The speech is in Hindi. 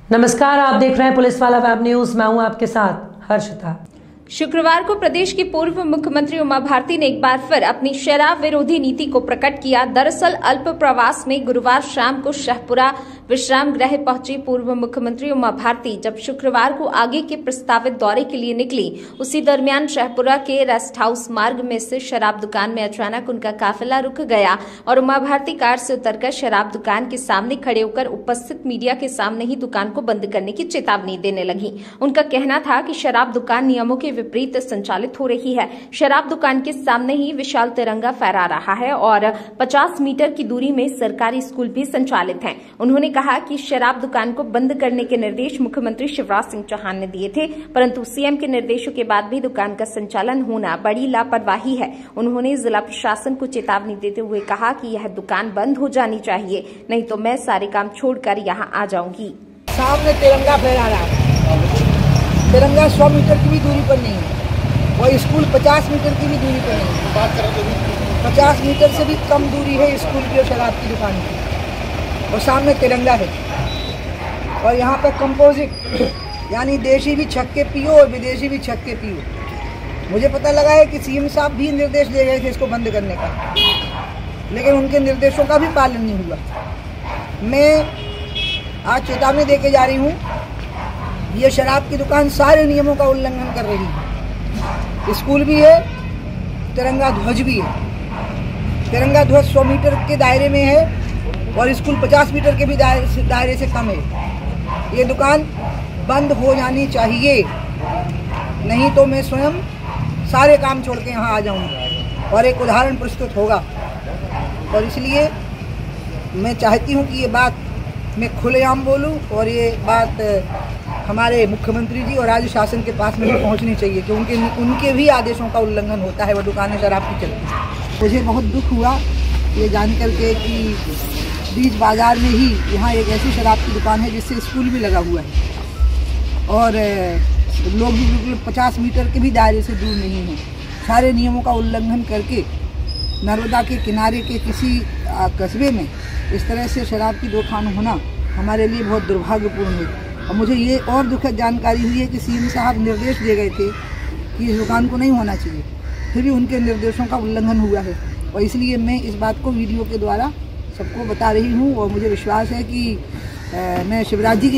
नमस्कार, आप देख रहे हैं पुलिस वाला वेब न्यूज। मैं हूं आपके साथ हर्षिता। शुक्रवार को प्रदेश की पूर्व मुख्यमंत्री उमा भारती ने एक बार फिर अपनी शराब विरोधी नीति को प्रकट किया। दरअसल अल्प प्रवास में गुरुवार शाम को शाहपुरा विश्राम गृह पहुंची पूर्व मुख्यमंत्री उमा भारती जब शुक्रवार को आगे के प्रस्तावित दौरे के लिए निकली, उसी दरमियान शाहपुरा के रेस्ट हाउस मार्ग में से शराब दुकान में अचानक उनका काफिला रुक गया और उमा भारती कार से उतरकर शराब दुकान के सामने खड़े होकर उपस्थित मीडिया के सामने ही दुकान को बंद करने की चेतावनी देने लगी। उनका कहना था कि शराब दुकान नियमों के विपरीत संचालित हो रही है। शराब दुकान के सामने ही विशाल तिरंगा फहरा रहा है और 50 मीटर की दूरी में सरकारी स्कूल भी संचालित हैं। उन्होंने कहा कि शराब दुकान को बंद करने के निर्देश मुख्यमंत्री शिवराज सिंह चौहान ने दिए थे, परंतु सीएम के निर्देशों के बाद भी दुकान का संचालन होना बड़ी लापरवाही है। उन्होंने जिला प्रशासन को चेतावनी देते हुए कहा कि यह दुकान बंद हो जानी चाहिए, नहीं तो मैं सारे काम छोड़कर यहां आ जाऊंगी। सामने तिरंगा फहरा रहा है। तिरंगा 100 मीटर की भी दूरी पर नहीं है और स्कूल 50 मीटर की भी दूरी पर नहीं है। 50 मीटर से भी कम दूरी है स्कूल की और शराब की दुकान की, और सामने तिरंगा है। और यहाँ पर कंपोजिट यानी देशी भी छक्के पियो और विदेशी भी छक्के पियो। मुझे पता लगा है कि सीएम साहब भी निर्देश दे गए थे इसको बंद करने का, लेकिन उनके निर्देशों का भी पालन नहीं हुआ। मैं आज चेतावनी दे के जा रही हूँ, ये शराब की दुकान सारे नियमों का उल्लंघन कर रही है। स्कूल भी है, तिरंगा ध्वज भी है। तिरंगा ध्वज 100 मीटर के दायरे में है और स्कूल 50 मीटर के भी दायरे से कम है। ये दुकान बंद हो जानी चाहिए, नहीं तो मैं स्वयं सारे काम छोड़ के यहाँ आ जाऊँगी और एक उदाहरण प्रस्तुत होगा। और इसलिए मैं चाहती हूँ कि ये बात मैं खुलेआम बोलूँ और ये बात हमारे मुख्यमंत्री जी और राज्य शासन के पास में भी पहुंचनी चाहिए कि उनके भी आदेशों का उल्लंघन होता है। वो दुकानें शराब की चलती हैं। मुझे बहुत दुख हुआ ये जान करके कि बीच बाजार में ही यहाँ एक ऐसी शराब की दुकान है जिससे स्कूल भी लगा हुआ है और लोग भी बिल्कुल 50 मीटर के भी दायरे से दूर नहीं हैं। सारे नियमों का उल्लंघन करके नर्मदा के किनारे के किसी कस्बे में इस तरह से शराब की दुकान होना हमारे लिए बहुत दुर्भाग्यपूर्ण है। और मुझे ये और दुखद जानकारी हुई है कि सीएम साहब निर्देश दे गए थे कि इस दुकान को नहीं होना चाहिए, फिर भी उनके निर्देशों का उल्लंघन हुआ है। और इसलिए मैं इस बात को वीडियो के द्वारा सबको बता रही हूँ और मुझे विश्वास है कि मैं शिवराज जी की